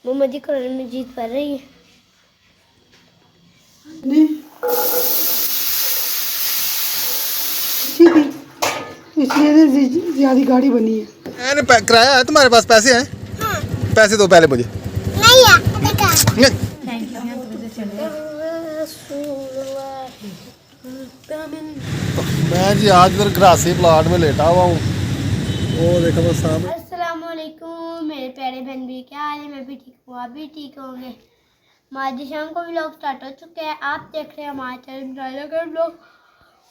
मम्मा जी कुरान मजीद पढ़ रही है। नहीं इसलिए ज्यादा गाड़ी बनी है। मैंने किराया है, तुम्हारे पास पैसे हैं? हाँ। पैसे दो पहले मुझे। नहीं है नहीं। मैं जी आज इधर ग्रासी प्लाट में लेटा हुआ हूँ। वो देखो बस सामने। अस्सलाम वालेकुम मेरे प्यारे बहन भी, क्या हाल है? मैं भी ठीक हूँ, आप भी ठीक होंगे। आज शाम को व्लॉग स्टार्ट हो चुके हैं। आप देख रहे हैं हमारे चैनल व्लॉग,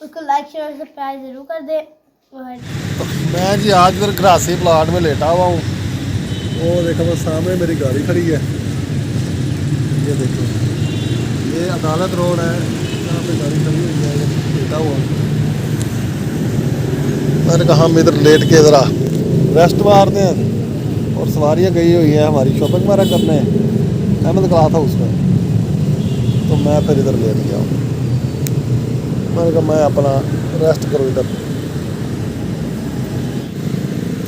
उसको लाइक शेयर और सब्सक्राइब जरूर कर दें। और मैं जी आज इधर ग्रासी प्लाट में लेटा हुआ हूँ। वो देखो बस सामने मेरी गाड़ी खड़ी है। ये देखो, ये अदालत रोड है, यहाँ पे गाड़ी खड़ी हुई है। ये लेटा हुआ हूँ। मैंने कहा हम इधर लेट के ज़रा रेस्ट मारते हैं। और सवारियाँ गई हुई हैं हमारी शॉपिंग वगैरह करने। अहमद कहा था उसमें, तो मैं फिर इधर लेट गया हूँ। मैंने कहा मैं अपना रेस्ट करूँ इधर।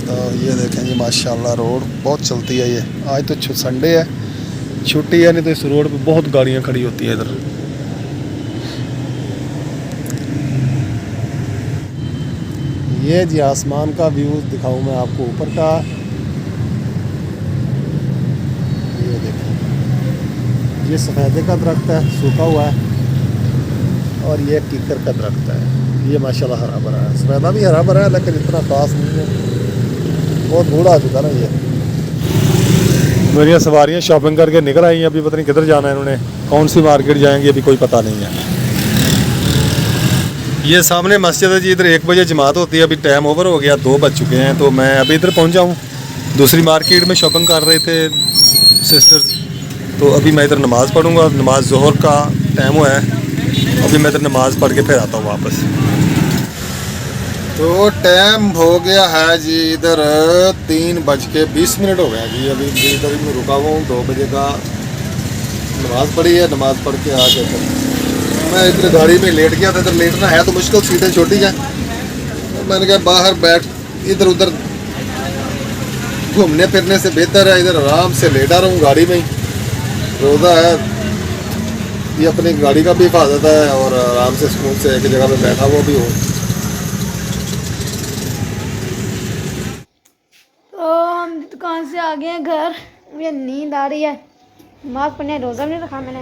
तो ये देखें जी माशाल्लाह रोड बहुत चलती है। ये आज तो संडे है, छुट्टी है, नहीं तो इस रोड पे बहुत गाड़ियाँ खड़ी होती है इधर। ये जी आसमान का व्यू दिखाऊं मैं आपको ऊपर का। ये देखो, ये सफ़ेदे का दरख्त है, सूखा हुआ है। और ये कीकर का दरख्त है। ये माशाल्लाह हरा भरा है। सफ़ेदा भी हरा भरा है लेकिन इतना खास नहीं है, बहुत बूढ़ा आ चुका ना। ये मेरी सवारियाँ शॉपिंग करके निकल आई हैं। अभी पता नहीं किधर जाना है इन्होंने, कौन सी मार्केट जाएंगे अभी कोई पता नहीं है। ये सामने मस्जिद है जी, इधर 1 बजे जमात होती है। अभी टाइम ओवर हो गया, 2 बज चुके हैं। तो मैं अभी इधर पहुंचा हूँ। दूसरी मार्केट में शॉपिंग कर रहे थे सिस्टर्स। तो अभी मैं इधर नमाज़ पढ़ूँगा। नमाज ज़ोहर का टाइम हुआ है। अभी मैं इधर नमाज़ पढ़ के फिर आता हूँ वापस। तो टाइम हो गया है जी, इधर 3:20 हो गया जी। अभी इधर मैं रुका हुआ हूँ। 2 बजे का नमाज़ पढ़ी है। नमाज़ पढ़ के आ गया मैं इधर गाड़ी में लेट गया था। इधर लेटना है तो मुश्किल, सीटें छोटी हैं। तो मैंने कहा बाहर बैठ, इधर उधर घूमने फिरने से बेहतर है इधर आराम से लेटा रहूँ गाड़ी में ही। रोज़ा है, ये अपनी गाड़ी का भी हिफाजत है और आराम से सुकून से एक जगह पे बैठा हुआ भी हो। तो हम दुकान से आ गए हैं घर। मुझे नींद आ रही है। नमाज पढ़ने रोज़ा भी नहीं रखा मैंने,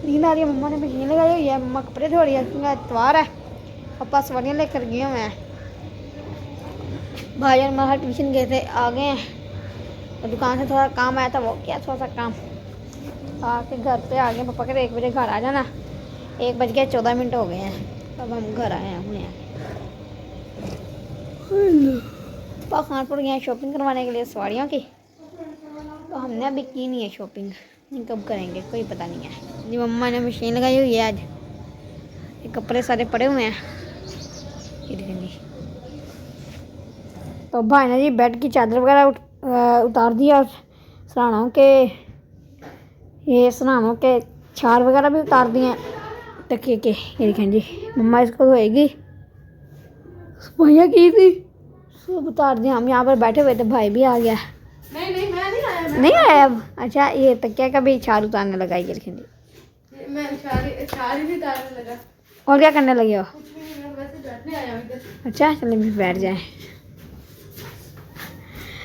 नींद आ रही है। मम्मा ने मशीन लगाई हुई है, मम्मा कपड़े धो रही है क्योंकि इतवार है। पापा सवारियाँ लेकर गए हुए हैं। भाई और माँ ट्यूशन गए थे, आ गए हैं। और दुकान से थोड़ा काम आया था, वो किया थोड़ा सा काम। आके घर पे आ गए। पापा कहते 1 बजे घर आ जाना। 1:14 हो गए हैं, तब हम घर आए हैं अपने। पापा खानपुर गए हैं शॉपिंग करवाने के लिए सवारियों की। तो हमने अभी की नहीं है शॉपिंग, कब करेंगे कोई पता नहीं है जी। मम्मा ने मशीन लगाई हुई है आज। ये कपड़े सारे पड़े हुए हैं, ये देखें जी। तो भाई ने जी बेड की चादर वगैरह उतार दिया। सराहनों के, ये सराहनों के छार वगैरह भी उतार दिए तकिए के। ये देखें जी, मम्मा इसको धोएगी। सफाइयाँ की थी, सब उतार दिया। हम यहाँ पर बैठे हुए थे, भाई भी आ गया। नहीं मैं नहीं आया। नहीं आया अब? अच्छा, ये तकिया का भी छार उतारने लगा। ये देखें जी, मैं सारी भी उतारने लगा। और क्या करने लगे हो? कुछ भी नहीं, मैं वैसे बैठने आया हूँ इधर। अच्छा चलिए भी बैठ जाए।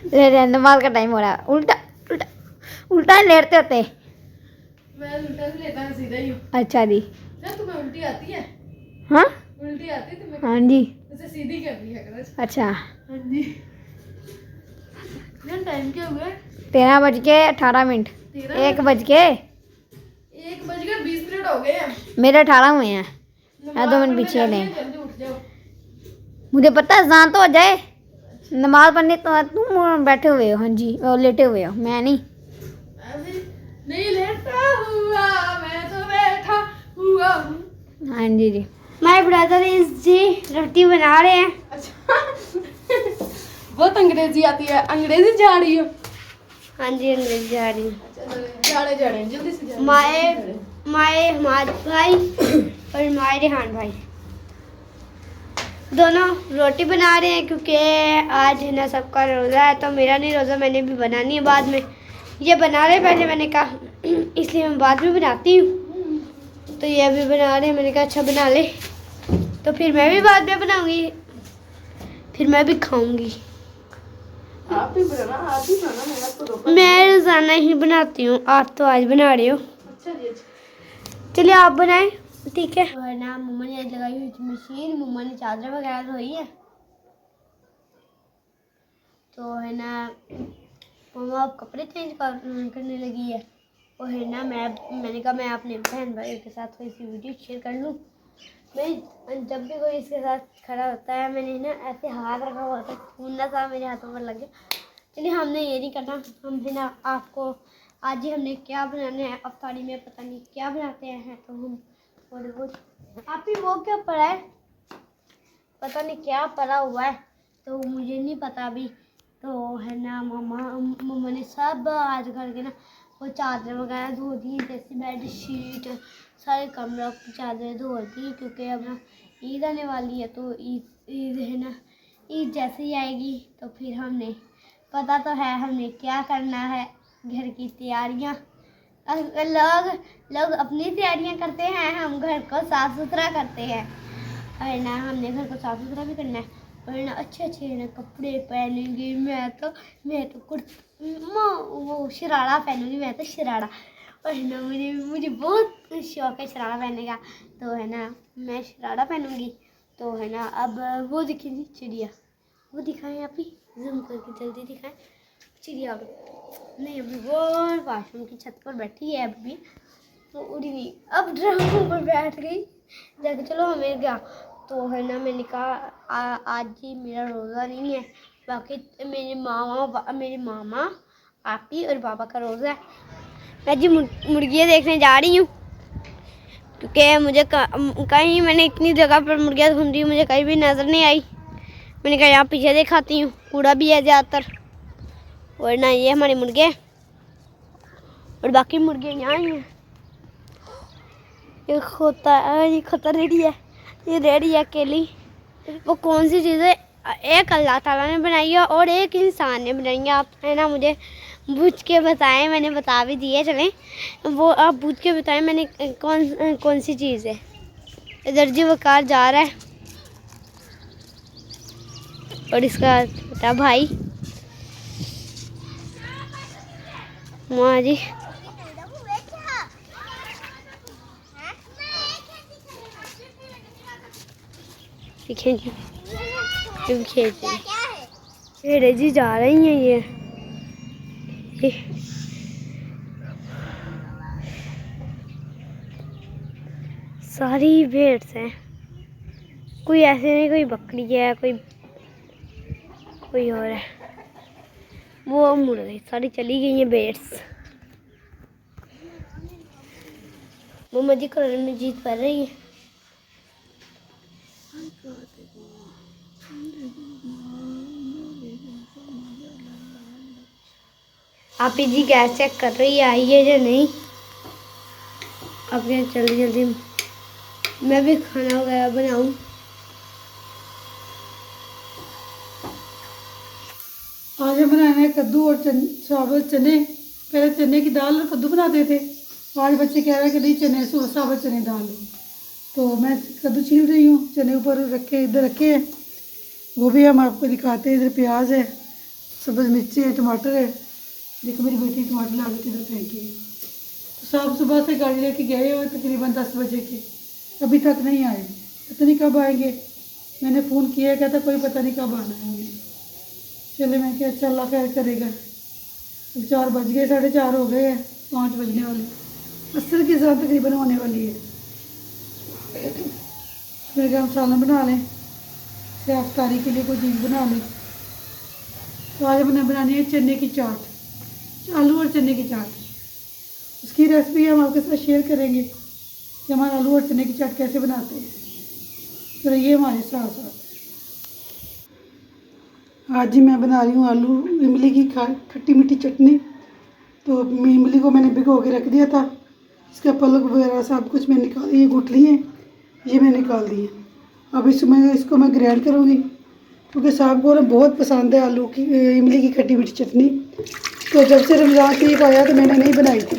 ले नमाज का टाइम हो रहा है। उल्टा उल्टा उल्टा लेटते होते। मैं उल्टा से लेटा सीधा ही हूँ। अच्छा जी। क्या तुम्हें उल्टी आती है? हाँ उल्टी आती है तुम्हें? हाँ जी। उसे सीधी करनी है करो। अच्छा, हाँ जी। यार टाइम क्या हुआ? 13:18। 1:20 हो गए हैं। मेरे 18 हुए हैं। 2 मिनट पीछे लें। जल्दी उठ जाओ। मुझे पता है जान तो हो जाए। नमाज पढ़ने तो तुम बैठे हुए हो। हाँ जी, और लेटे हुए हो, मैं नहीं। अभी नहीं लेटा हुआ, मैं तो बैठा हुआ हूँ। हाँ जी जी। माय ब्रदर इज जी रोटी बना रहे हैं। अच्छा बहुत अंग्रेजी आती है, अंग्रेजी जा रही हो? हाँ जी, अंग्रेजी जा रही हूँ। जाड़े जल्दी से जाड़े। माए हमाद भाई और माए रेहान भाई दोनों रोटी बना रहे हैं क्योंकि आज है ना सबका रोज़ा है। तो मेरा नहीं रोज़ा, मैंने भी बनानी है बाद में। ये बना रहे, पहले मैंने कहा इसलिए मैं बाद में बनाती हूँ। तो ये अभी बना रहे, मैंने कहा अच्छा बना ले, तो फिर मैं भी बाद में बनाऊँगी, फिर मैं भी खाऊँगी। आप ही बनाना मेरा तो रोका। मैं रोज़ाना ही बनाती हूँ, आप तो आज बना रहे हो। अच्छा जी, अच्छा। चलिए आप बनाएं, ठीक है। और ना मम्मा ने लगाई हुई थी मशीन, मम्मा ने चादर वगैरह धोई है, तो है ना मम्मा अब कपड़े चेंज करने लगी है। और है ना मैंने कहा मैं अपने बहन भाई के साथ थोड़ी सी वीडियो शेयर कर लूँ। मैं जब भी कोई इसके साथ खड़ा होता है, मैंने ना ऐसे हाथ रखा हुआ था, खून सा मेरे हाथों पर लग गया। चलिए हमने ये नहीं करना, हम है ना आपको आज ही हमने क्या बनाना है, अफ्तारी में पता नहीं क्या बनाते हैं, तो हम थोड़े बहुत आप ही वो क्या पड़ा है, पता नहीं क्या पड़ा हुआ है, तो मुझे नहीं पता अभी। तो है ना मम्मा ने सब आज करके ना वो चादर वगैरह धो दी, जैसे बेड शीट सारे कमरों की चादरें धो दी, क्योंकि अब ना ईद आने वाली है। तो ईद है ना, ईद जैसे ही आएगी तो फिर हमने पता तो है हमने क्या करना है, घर की तैयारियाँ। लोग अपनी तैयारियाँ करते हैं, हम घर को साफ़ सुथरा करते हैं, और ना हमने घर को साफ़ सुथरा भी करना है, और ना अच्छे ना कपड़े पहनेंगे। मैं तो वो शरारा पहनूंगी, मैं तो शरारा, और ना मुझे बहुत शौक है शरारा पहनने का, तो है ना मैं शरारा पहनूंगी। तो है ना अब वो दिखेगी चिड़िया, वो दिखाएं आप ही, जूम करके जल्दी दिखाएं चिड़िया। नहीं अभी वो वाशरूम की छत पर बैठी है, अभी तो उड़ी नहीं, अब ड्रम पर बैठ गई जाके, चलो हमें गया। तो है ना मैंने कहा आज ही मेरा रोज़ा नहीं है, बाकी मेरे मामा आपी और पापा का रोज़ा है। मैं जी मुर्गियाँ देखने जा रही हूँ, क्योंकि मुझे कहीं मैंने इतनी जगह पर मुर्गियाँ ढूंढी, मुझे कहीं भी नज़र नहीं आई। मैंने कहा यहाँ पीछे दिखाती हूँ, कूड़ा भी है ज़्यादातर, और ना ये हमारे मुर्गे और बाकी मुर्गे यहाँ ही हैं। ये खोता रेडी है, ये रेडी है अकेली। वो कौन सी चीज़ है, एक अल्लाह ताला ने बनाई है और एक इंसान ने बनाई है। आप है ना मुझे पूछ के बताएं, मैंने बता भी दिए, चलें वो आप पूछ के बताएं मैंने कौन सी चीज़ है। इधर जी वकार जा रहा है और इसका छोटा भाई वहाँ जी। देखें जी भेड़े जी जा रही हैं ये सारी भेड़्स हैं, कोई ऐसे नहीं, कोई बकरी है, कोई और है। वो मुड़ गई, सारी चली गई हैं भेड़्स। मम्मा जी कुरान मजीद पढ़ रही है। आप जी गैस चेक कर रही है आई है या नहीं। अब जल्दी मैं भी खाना वगैरह बनाऊं। आज हम बनाए हैं कद्दू और साबुत चने। पहले चने की दाल और कद्दू बनाते थे, आज बच्चे कह रहे हैं कि नहीं चने साबुत चने दाल लो, तो मैं कद्दू छील रही हूँ, चने ऊपर इधर रखे हैं, वो भी हम आपको दिखाते हैं। इधर प्याज है, सब्ज़ मिर्ची है, टमाटर है। देखो मेरी बेटी टमाटर ला के इधर फेंकी है। तो साहब सुबह से गाड़ी लेके गए और तकरीबन 10 बजे के, अभी तक नहीं आए, पता नहीं कब आएंगे। मैंने फ़ोन किया, कहता कोई पता नहीं कब आना है उन्हें। चले मैं क्या अच्छा अल्लाह खैर करेगा। 4 बज गए, 4:30 हो गए हैं, 5 बजने वाले, असर के साथ तकरीबन होने वाली है। मैं क्या हम सालन बना लें, या अफ्तारी के लिए कोई चीज़ बना लें। तो आज हमने बनानी है चने की चाट, आलू और चने की चाट। उसकी रेसिपी हम आपके साथ शेयर करेंगे कि हमारे आलू और चने की चाट कैसे बनाते हैं। तो ये हमारे साथ साथ आज ही मैं बना रही हूँ आलू इमली की खट्टी मीठी चटनी। तो इमली को मैंने भिगो के रख दिया था, इसका पल्प वगैरह सब कुछ मैं निकाल, ये गुठली है ये मैं निकाल दी है। अब इसको मैं ग्राइंड करूँगी, क्योंकि साहब को ना बहुत पसंद है आलू की इमली की खट्टी मीठी चटनी। तो जब से रमज़ान शरीफ आया तो मैंने नहीं बनाई थी।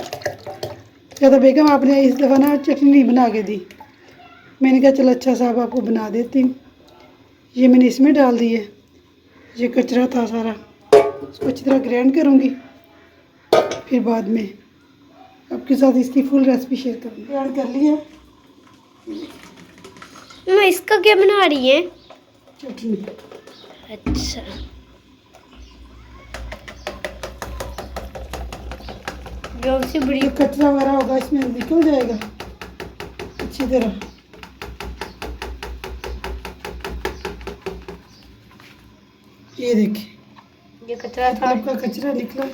कहता बेगम आपने इस दफ़ा ना चटनी नहीं बना के दी। मैंने कहा चलो अच्छा साहब आपको बना देती हूँ। ये मैंने इसमें डाल दी है, ये कचरा था सारा, इसको अच्छी तरह ग्राइंड करूँगी, फिर बाद में आपके साथ इसकी फुल रेसिपी शेयर करूँगी। ग्राइंड कर लिया मैं इसका क्या बना रही है? चटनी। अच्छा, जो से बड़ी जो कचरा वगैरह होगा इसमें निकल जाएगा अच्छी तरह। ये देखिए ये कचरा था, आपका कचरा निकला।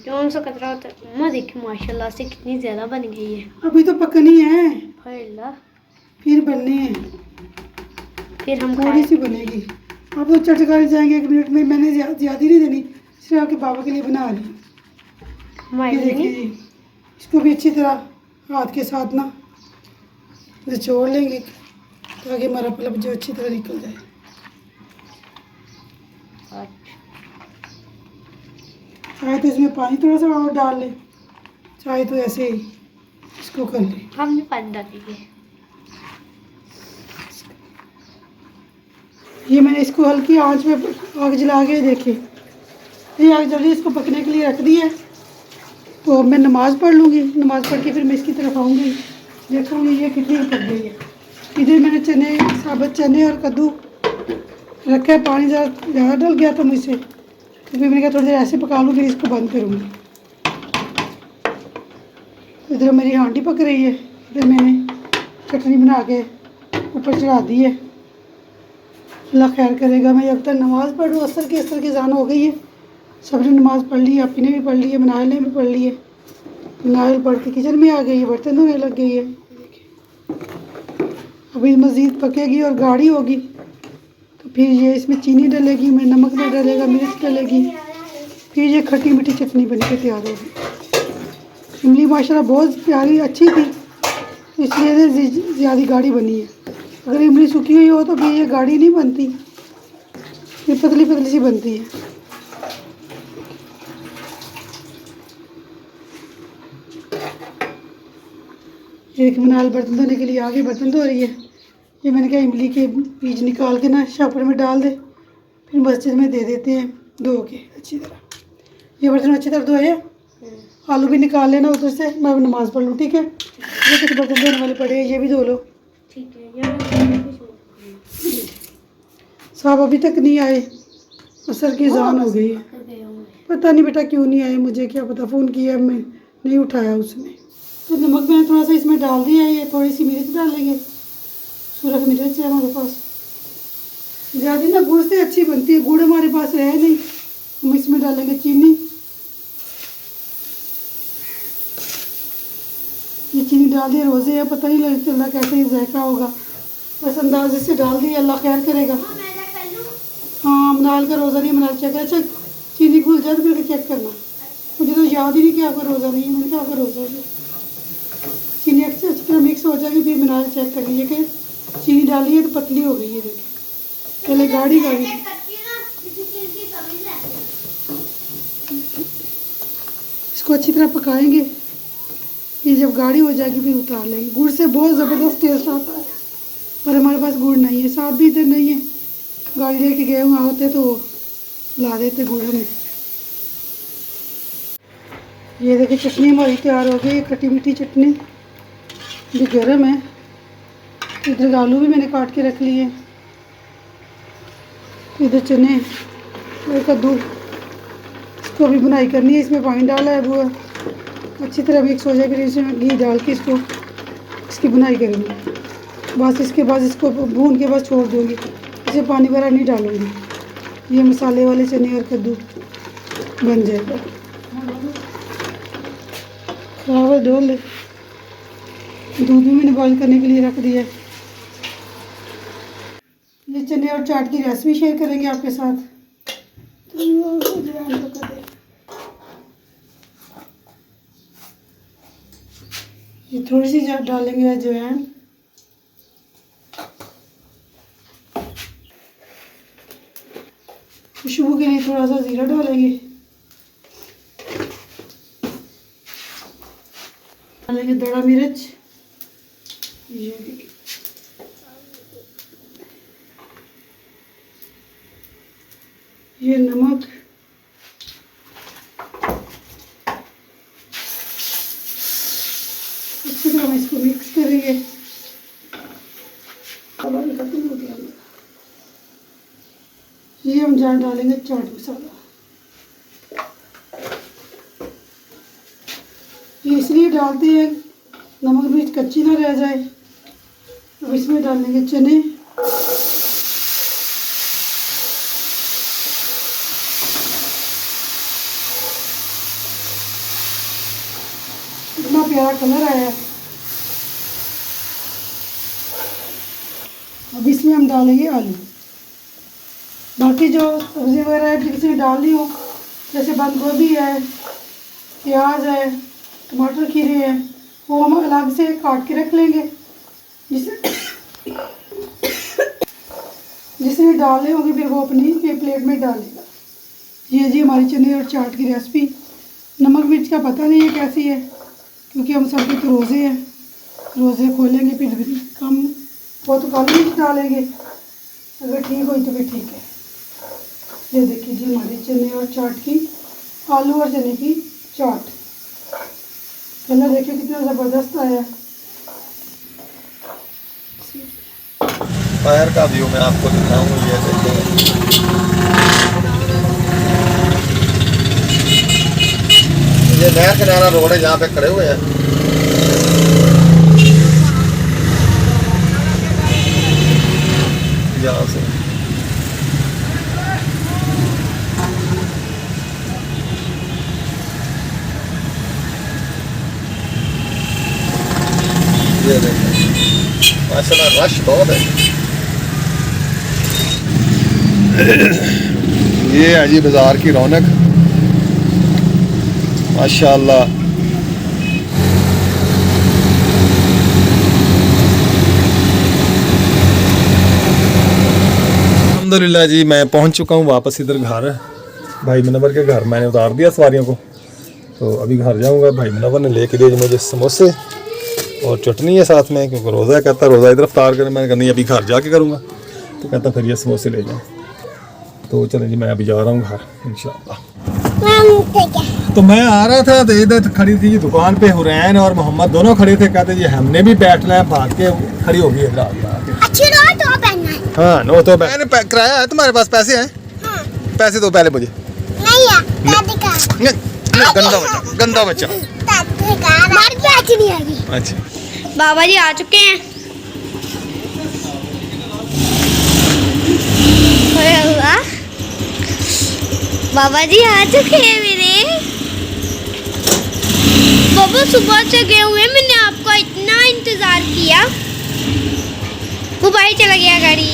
कौन सा कचरा होता है? मैं देखी माशाल्लाह से कितनी ज़्यादा बन गई है। अभी तो पकनी है, अल्लाह, फिर बननी है, फिर हम थोड़ी सी बनेगी। आप तो चटकारी जाएंगे 1 मिनट में। मैंने ज़्यादा नहीं देनी, सिर्फ आपके बाबा के लिए बना रही हूँ। ये देखिए जी, इसको भी अच्छी तरह हाथ के साथ ना निचोड़ लेंगे ताकि हमारा पल्प जो अच्छी तरह निकल जाए। चाहे तो इसमें पानी थोड़ा सा और डाल ले, चाहे तो ऐसे ही इसको कर ले। हम भी पानी डालेंगे। ये मैंने इसको हल्की आंच में आग जला के देखिए, ये आग जल्दी इसको पकने के लिए रख दी है। तो अब मैं नमाज़ पढ़ लूँगी, नमाज़ पढ़ के फिर मैं इसकी तरफ आऊँगी, देखूँगी ये कितनी पक गई है। इधर मैंने चने, साबुत चने और कद्दू रखा है। पानी ज़्यादा डल गया था मुझसे, तो फिर मैंने कहा थोड़ी देर ऐसे पका लूँ, फिर इसको बंद करूँगी। तो इधर मेरी हांडी पक रही है, इधर मैंने चटनी बना के ऊपर चढ़ा दी है। अल्लाह खैर करेगा। मैं जब तक नमाज़ पढ़ूँ, असर की अजान हो गई है, सबने नमाज़ पढ़ ली है, अपी ने भी पढ़ ली है, मनाइल ने भी पढ़ ली है। मनाइल पढ़ के किचन में आ गई है, बर्तन धोने लग गई है। अभी मज़ीद पकेगी और गाढ़ी होगी तो फिर ये इसमें चीनी डलेगी, मैं नमक नहीं डलेगा, मिर्च डलेगी, फिर ये खट्टी मीठी चटनी बन के तैयार होगी। इमली माशाल्लाह बहुत प्यारी अच्छी थी, इसलिए ज़्यादा गाढ़ी बनी है। अगर इमली सूखी हुई हो तो फिर ये गाढ़ी नहीं बनती, ये पतली पतली सी बनती है। एक मनाल बर्तन धोने के लिए आगे बर्तन धो रही है। ये मैंने कहा इमली के बीज निकाल के ना शापर में डाल दे, फिर मस्जिद में दे देते हैं धो के अच्छी तरह। ये बर्तन अच्छी तरह धोए, आलू भी निकाल लेना उधर से, मैं नमाज़ पढ़ लूँ, ठीक है। ये कुछ बर्तन धोने वाले पड़े हैं, ये भी धो लो, ठीक है। साहब अभी तक नहीं आए, असर की अज़ान हो गई है। पता नहीं बेटा क्यों नहीं आए, मुझे क्या पता, फ़ोन किया मैं नहीं उठाया उसने। तो नमक मैंने थोड़ा सा इसमें डाल दिया है, ये थोड़ी सी मिर्च डालेंगे, सूरख मिर्च है हमारे पास। ज़्यादा ना गुड़ से अच्छी बनती है, गुड़ हमारे पास है नहीं, हम इसमें डालेंगे चीनी। ये चीनी डाल दिया, रोज़े है, पता नहीं चल रहा कैसे ये जायका होगा, बस अंदाजे से डाल दिया, अल्लाह खैर करेगा। हाँ, मनाल का रोज़ा नहीं, मनाल चेक। अच्छा चीनी घुल जाए तो फिर चेक करना, मुझे तो याद ही नहीं कि आपका रोज़ा नहीं है। मैंने कहा आपका रोज़ा है। चीनी अच्छी तरह मिक्स हो जाएगी, फिर मनाल चेक कर लीजिए कि चीनी डाली है तो पतली हो गई है। देखिए पहले गाढ़ी गाढ़ी, इसको अच्छी तरह पकाएंगे, फिर जब गाढ़ी हो जाएगी फिर उतार लेंगे। गुड़ से बहुत ज़बरदस्त टेस्ट आता है, पर हमारे पास गुड़ नहीं है, साहब भी इधर नहीं है, गाड़ी लेके गए हुए होते तो ला देते गुड़ हमें। ये देखिए चटनी हमारी तैयार हो गई, खट्टी मीठी चटनी भी गर्म है। इधर आलू भी मैंने काट के रख लिए, इधर चने और कद्दू, इसको भी बुनाई करनी है। इसमें पानी डाला है, वो अच्छी तरह मिक्स हो जाए, फिर इसमें घी डाल के इसको इसकी बुनाई करेंगे। बस इसके बाद इसको भून के बाद छोड़ दूँगी, इसे पानी वगैरह नहीं डालूँगी। ये मसाले वाले चने और कद्दू बन जाएगा। चावल धो ले, दूध भी मैंने बॉईल करने के लिए रख दिया। ये चने और चाट की रेसिपी शेयर करेंगे आपके साथ। ये थोड़ी सी डालेंगे अजवाइन, खुशबू के लिए थोड़ा सा जीरा डालेंगे, डालेंगे दड़ा मिर्च, ये नमक, अच्छी तरह हम इसको मिक्स करेंगे। ये हम जान डालेंगे चाट मसाला। ये इसलिए डालते हैं नमक मिर्च कच्ची ना रह जाए। अब इसमें डालेंगे चने, इतना प्यारा कलर आया है। अब इसमें हम डालेंगे आलू। बाकी जो सब्जी वगैरह है किसी में डालनी हो, जैसे बंद गोभी है, प्याज है, टमाटर खीरे हैं, वो हम अलग से काट के रख लेंगे। जिसमें डालने होंगे फिर वो अपनी प्लेट में डालेगा। ये जी हमारी चने और चाट की रेसिपी। नमक मिर्च का पता नहीं है कैसी है, क्योंकि हम सब तो रोज़े हैं, रोज़े खोलेंगे फिर भी कम वो तो काली मिर्च डालेंगे, अगर ठीक हुई तो फिर ठीक है। ये देखिए जी हमारी चने और चाट की, आलू और चने की चाट। कलर देखिए कितना ज़बरदस्त आया है। बाहर का व्यू मैं आपको दिखाऊँ, ये देखिए ये नया किनारा रोड है जहाँ पे खड़े हुए हैं। यहाँ से ये देखिए माशाल्लाह रश बहुत है। ये है जी बाजार की रौनक माशाल्लाह। अल्हम्दुलिल्लाह जी मैं पहुंच चुका हूं वापस इधर घर। भाई मुनव्वर के घर मैंने उतार दिया सवारियों को, तो अभी घर जाऊंगा। भाई मुनव्वर ने लेके दिए मुझे समोसे और चटनी है साथ में, क्योंकि रोज़ा कहता रोज़ा इधर इफ्तार करें। मैंने कहा नहीं अभी घर जाके करूँगा, तो कहता फिर ये समोसे ले जाएं। तो चलें जी मैं अभी जा रहा हूँ घर इंशाअल्लाह। तो मैं आ रहा था तो इधर खड़ी थी दुकान पे हुरैन और मोहम्मद दोनों खड़े थे। कहते जी हमने भी बैठना है, भाग के खड़ी हो गई। हाँ नो तो मैंने किराया है, तुम्हारे पास पैसे हैं? हाँ। पैसे दो पहले मुझे। नहीं है, गंदा बच्चा अच्छा। बाबा जी आ चुके हैं। बाबा जी आ चुके हैं मेरे। बाबा सुबह से गए हुए, मैंने आपका इतना इंतजार किया। वो भाई चला गया गाड़ी।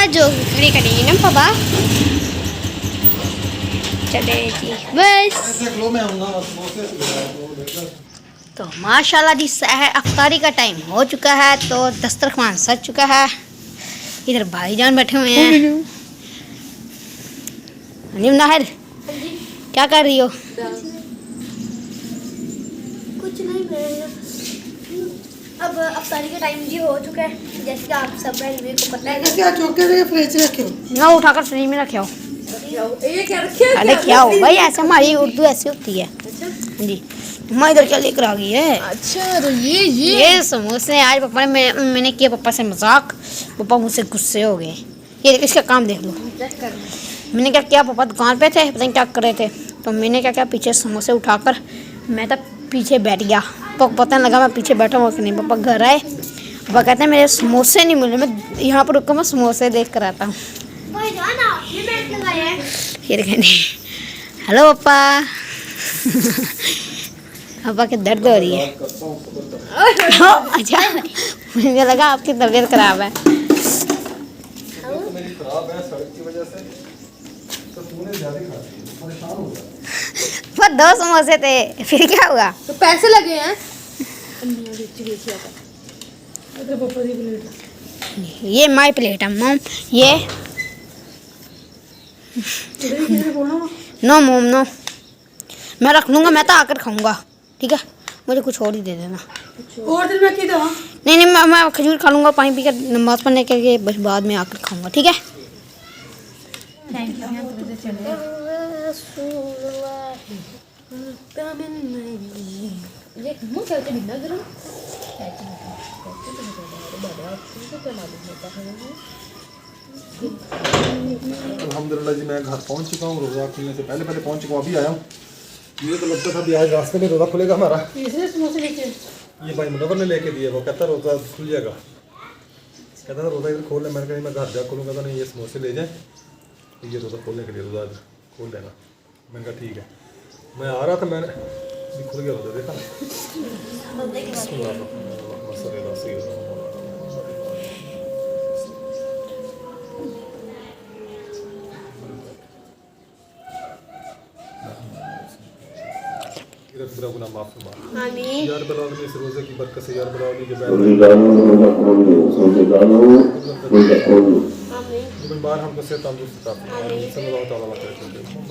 जो खड़ी करेंगे ना पापा, चले जी बस। तो माशाल्लाह जी अफ्तारी का टाइम हो चुका है, तो दस्तरखान सज चुका है। इधर भाईजान बैठे हुए हैं। नाहिर क्या कर रही हो? कुछ नहीं, अब अफ्तारी का टाइम जी हो चुका है, जैसे कि आप सब मेरे को पता है। कैसे चौके से फ्रिज रखे हो ना, उठाकर फ्रिज में रखे हो। ये क्या रखे? अरे क्या हो भाई, ऐसे हमारी उर्दू ऐसी होती है। हाँ जी, मैं इधर क्या लेकर आ गई है? अच्छा तो ये समोसे। आज पापा ने मैंने किया पापा से मजाक, पापा मुझसे गुस्से हो गए। ये देखो इसका काम देख लो। मैंने क्या किया, पापा दुकान पे थे, पता नहीं क्या कर रहे थे, तो मैंने क्या किया पीछे समोसे उठाकर मैं तब पीछे बैठ गया। पापा पता नहीं लगा मैं पीछे बैठा हुआ कि नहीं। पापा घर आए, पापा कहते हैं मेरे समोसे नहीं मिले, मैं यहाँ पर रुक मैं समोसे देख कर आता हूँ। ये देखें। हेलो पापा। पापा की दर्द हो रही है। अच्छा, मुझे लगा आपकी तबीयत खराब है। वो 2 समोसे थे, फिर क्या हुआ? तो पैसे लगे हैं। पापा की प्लेट। ये माई प्लेट है मम। ये नो मोम नो, मैं रख लूँगा, मैं तो आकर खाऊंगा, ठीक है, मुझे कुछ और ही दे देना। और दिन मैं की दवा नहीं नहीं, मैं खजूर खा लूँगा, पानी पी कर नमाज पढ़ने के बस बाद में आकर खाऊंगा, ठीक है। अल्हम्दुलिल्लाह जी मैं घर पहुंच चुका हूँ, रोज़ा खुलने से पहले पहुंच चुका हूँ, अभी आया हूँ। मुझे तो लगता था भी आज रास्ते में रोज़ा खुलेगा हमारा। तीसरे समोसे लेके ये भाई मुनव्वर ने लेके दिया, वो कहता रोज़ा खुल जाएगा, कहता था रोज़ा इधर खोल ले। मैंने कहा मैं घर जा खोलूँगा, कहता नहीं ये समोसे ले जाए, ये रोज़ा खोलने के लिए रोज़ा खोल लेना। मैंने कहा ठीक है। मैं आ रहा था, मैंने खुल गया रोज़ा, देखा। मेरा गुनाह माफ़ फरमा। आमीन। यार बलाओ इस रोज़े की बरकत से, यार बलाओ जो आमीन। बीमार हमको से तंदुरुस्त अता फरमाए। सल्लल्लाहु अलैहि वसल्लम।